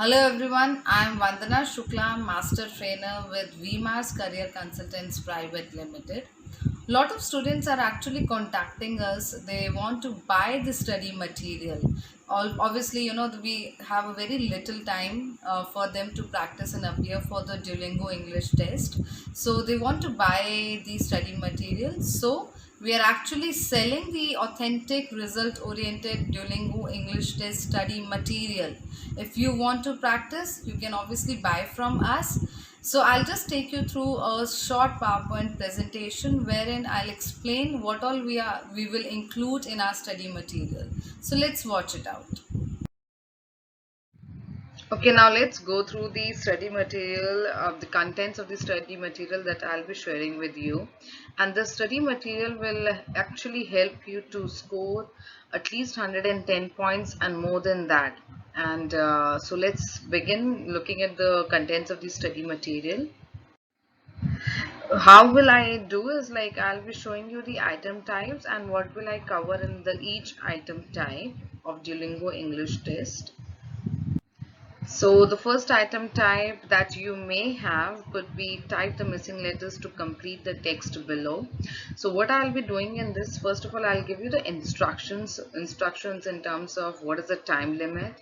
Hello everyone, I am Vandana Shukla, Master Trainer with VMARS Career Consultants Private Limited. Lot of students are actually contacting us. They want to buy the study material. Obviously, we have a very little time for them to practice and appear for the Duolingo English test. So they want to buy the study material. So we are actually selling the authentic result oriented Duolingo English test study material. If you want to practice, you can obviously buy from us. So I'll just take you through a short PowerPoint presentation wherein I'll explain what all we will include in our study material. So let's watch it out. Okay, now let's go through the study material, the contents of the study material that I'll be sharing with you. And the study material will actually help you to score at least 110 points and more than that. And so let's begin looking at the contents of the study material. How will I do is like I'll be showing you the item types and what will I cover in the each item type of Duolingo English test. So the first item type that you may have could be type the missing letters to complete the text below. So what I'll be doing in this, first of all, I'll give you the instructions in terms of what is the time limit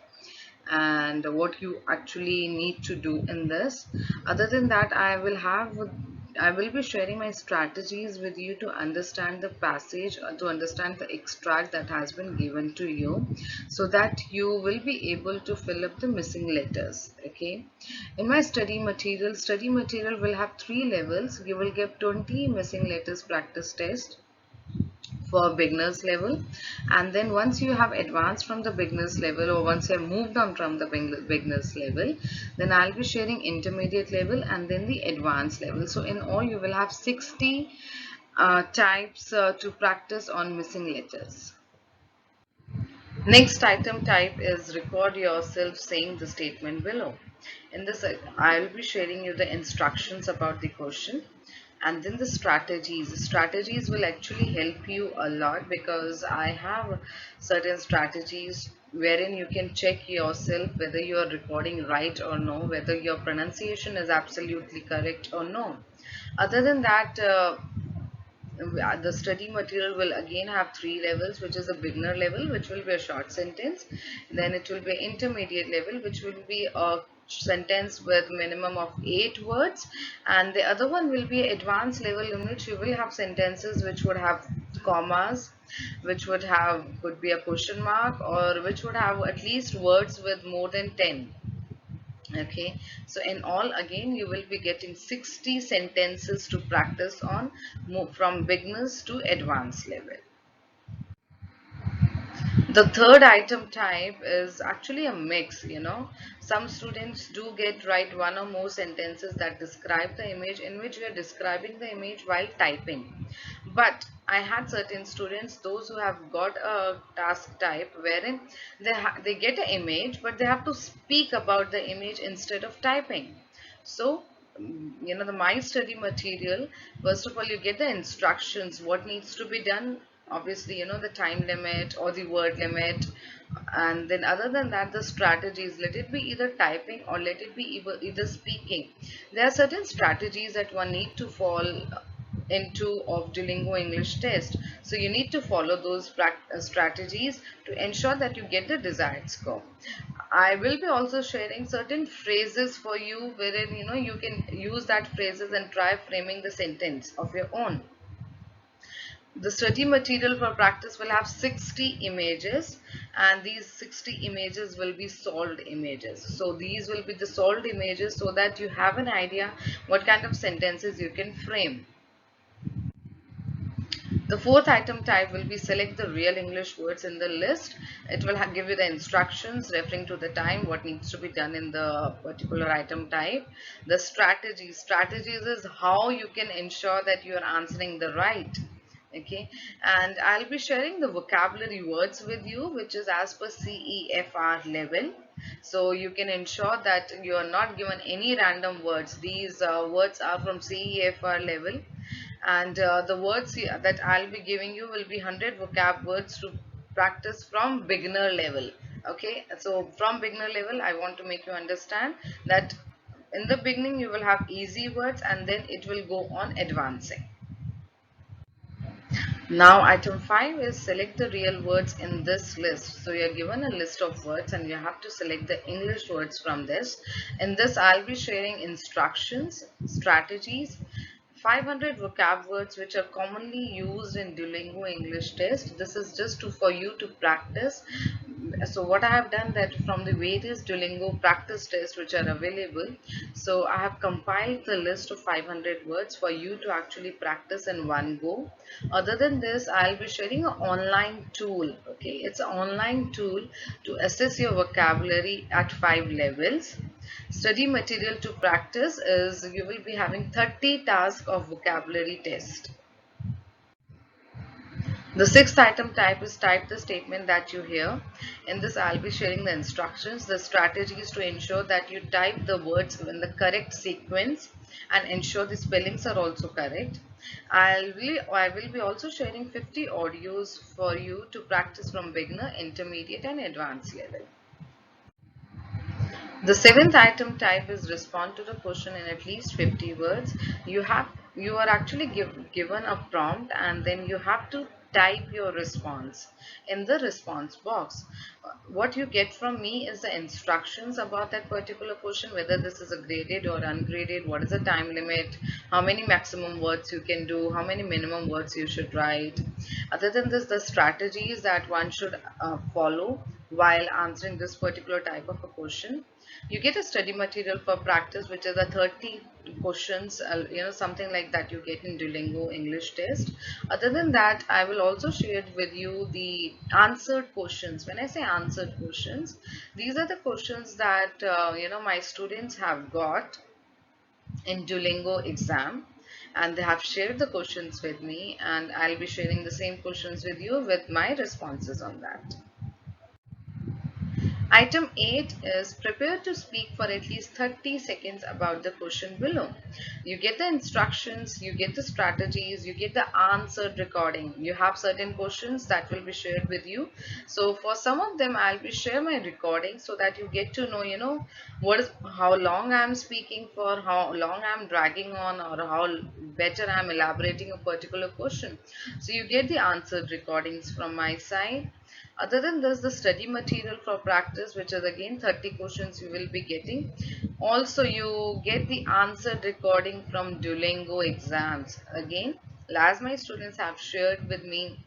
and what you actually need to do in this. Other than that, I will be sharing my strategies with you to understand the passage or to understand the extract that has been given to you so that you will be able to fill up the missing letters. Okay, in my study material will have three levels. You will get 20 missing letters practice test for beginners level, and then once you have advanced from the beginners level or once you have moved on from the beginners level, then I'll be sharing intermediate level and then the advanced level. So in all you will have 60 types to practice on missing letters. Next item type is record yourself saying the statement below. In this, I'll be sharing you the instructions about the question and then the strategies. The strategies will actually help you a lot because I have certain strategies wherein you can check yourself whether you are recording right or no, whether your pronunciation is absolutely correct or no. Other than that, the study material will again have three levels, which is a beginner level, which will be a short sentence. Then it will be intermediate level, which will be a sentence with minimum of 8 words, and the other one will be advanced level in which you will have sentences which would have commas, which could be a question mark, or which would have at least words with more than 10. Okay, so in all again you will be getting 60 sentences to practice on, from beginners to advanced level. The third item type is actually a mix. Some students do get right one or more sentences that describe the image in which we are describing the image while typing. But I had certain students, those who have got a task type wherein they get an image but they have to speak about the image instead of typing. So the my study material, first of all you get the instructions what needs to be done, obviously the time limit or the word limit, and then other than that the strategies, let it be either typing or let it be either speaking. There are certain strategies that one need to fall into of Duolingo English test, so you need to follow those strategies to ensure that you get the desired score. I will be also sharing certain phrases for you wherein you can use that phrases and try framing the sentence of your own. The study material for practice will have 60 images, and these 60 images will be solved images. So these will be the solved images so that you have an idea what kind of sentences you can frame. The fourth item type will be select the real English words in the list. It will give you the instructions referring to the time, what needs to be done in the particular item type. The strategies is how you can ensure that you are answering the right. Okay, and I'll be sharing the vocabulary words with you, which is as per CEFR level. So you can ensure that you are not given any random words. These words are from CEFR level, and the words that I'll be giving you will be 100 vocab words to practice from beginner level. Okay, so from beginner level, I want to make you understand that in the beginning you will have easy words and then it will go on advancing. Now item 5 is select the real words in this list. So you're given a list of words and you have to select the English words from this. In this I'll be sharing instructions, strategies, 500 vocab words which are commonly used in Duolingo English test. This is just for you to practice. So what I have done that from the various Duolingo practice tests which are available, so I have compiled the list of 500 words for you to actually practice in one go. Other than this, I'll be sharing an online tool. Okay, it's an online tool to assess your vocabulary at 5 levels. Study material to practice is you will be having 30 tasks of vocabulary test. The sixth item type is type the statement that you hear. In this, I'll be sharing the instructions, the strategies to ensure that you type the words in the correct sequence and ensure the spellings are also correct. I will be also sharing 50 audios for you to practice from beginner, intermediate and advanced level. The seventh item type is respond to the question in at least 50 words. You are actually given a prompt and then you have to type your response in the response box. What you get from me is the instructions about that particular question, whether this is a graded or ungraded, what is the time limit, how many maximum words you can do, how many minimum words you should write. Other than this, the strategies that one should follow while answering this particular type of a question. You get a study material for practice which is a 30 questions, something like that you get in Duolingo English test. Other than that, I will also share with you the answered questions. When I say answered questions, these are the questions that my students have got in Duolingo exam, and they have shared the questions with me, and I'll be sharing the same questions with you with my responses on that. Item 8 is prepare to speak for at least 30 seconds about the question below. You get the instructions, you get the strategies, you get the answered recording. You have certain questions that will be shared with you. So for some of them, I'll be share my recording so that you get to know, how long I'm speaking for, how long I'm dragging on, or how better I'm elaborating a particular question. So you get the answered recordings from my side. Other than this, the study material for practice, which is again 30 questions you will be getting. Also, you get the answered recording from Duolingo exams. Again, as my students have shared with me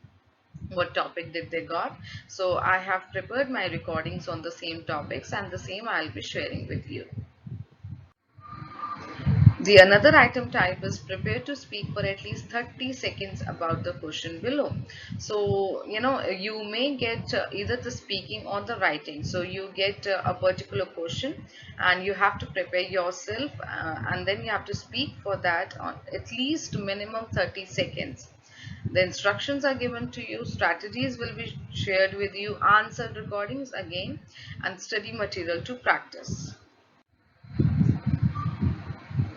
what topic did they got. So I have prepared my recordings on the same topics and the same I'll be sharing with you. The another item type is prepare to speak for at least 30 seconds about the question below. So, you may get either the speaking or the writing. So, you get a particular question and you have to prepare yourself and then you have to speak for that on at least minimum 30 seconds. The instructions are given to you, strategies will be shared with you, answered recordings again, and study material to practice.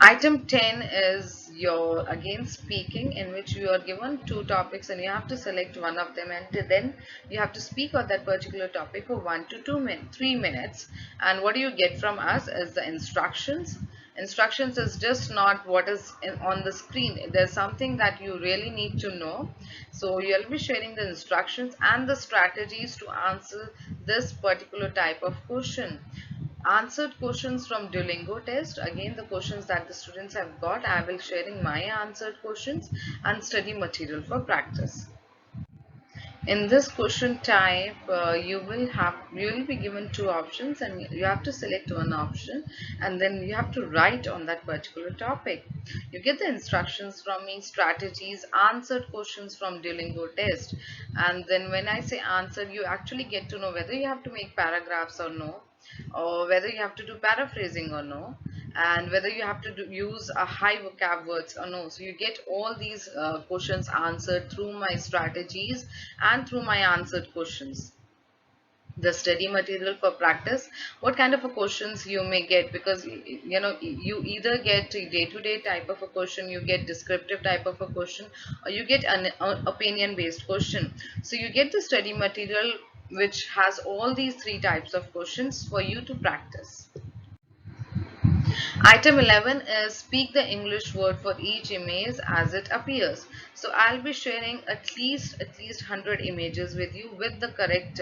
Item 10 is your again speaking, in which you are given two topics and you have to select one of them, and then you have to speak on that particular topic for 1 to 3 minutes. And what do you get from us is the instructions. Instructions is just not what is on the screen. There's something that you really need to know. So you'll be sharing the instructions and the strategies to answer this particular type of question. Answered questions from Duolingo test. Again, the questions that the students have got, I will sharing my answered questions and study material for practice. In this question type, you will be given two options and you have to select one option and then you have to write on that particular topic. You get the instructions from me, strategies, answered questions from Duolingo test, and then when I say answer, you actually get to know whether you have to make paragraphs or no, or whether you have to do paraphrasing or no, and whether you have to use a high vocab words or no. So you get all these questions answered through my strategies and through my answered questions. The study material for practice, what kind of a questions you may get, because you either get day-to-day type of a question, you get descriptive type of a question, or you get an opinion based question. So you get the study material which has all these three types of questions for you to practice. Item 11 is speak the English word for each image as it appears. So I'll be sharing at least 100 images with you with the correct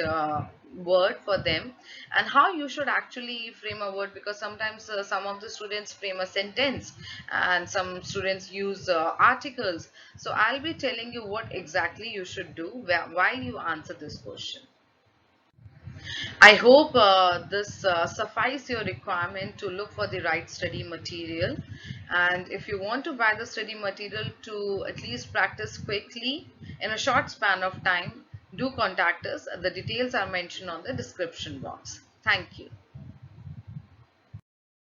word for them, and how you should actually frame a word, because sometimes some of the students frame a sentence and some students use articles. So I'll be telling you what exactly you should do while you answer this question. I hope this suffice your requirement to look for the right study material. And if you want to buy the study material to at least practice quickly in a short span of time, do contact us. The details are mentioned on the description box. Thank you.